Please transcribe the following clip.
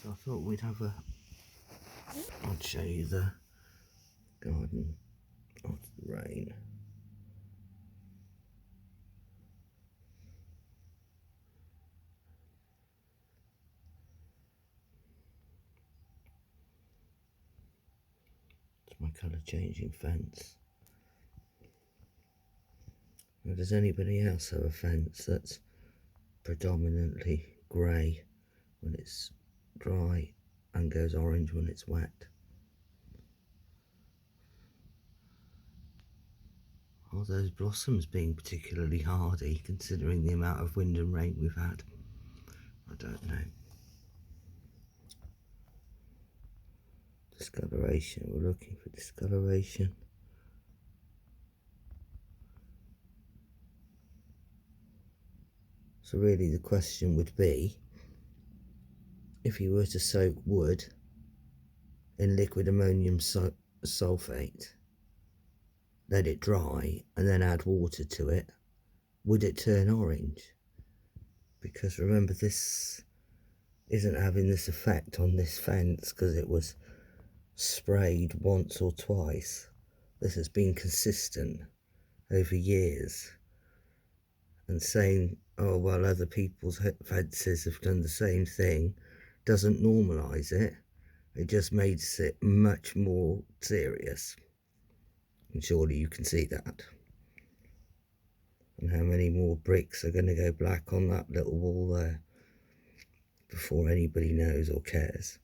So I thought I'd show you the garden after the rain. It's my colour changing fence. Now, does anybody else have a fence that's predominantly grey when it's dry and goes orange when it's wet? Are those blossoms being particularly hardy considering the amount of wind and rain we've had? I don't know. Discoloration, we're looking for discoloration. So really the question would be, if you were to soak wood in liquid ammonium sulfate, let it dry and then add water to it, would it turn orange? Because remember, this isn't having this effect on this fence because it was sprayed once or twice. This has been consistent over years, and saying, oh well, other people's fences have done the same thing doesn't normalise it. It just makes it much more serious, and surely you can see that. And how many more bricks are going to go black on that little wall there before anybody knows or cares?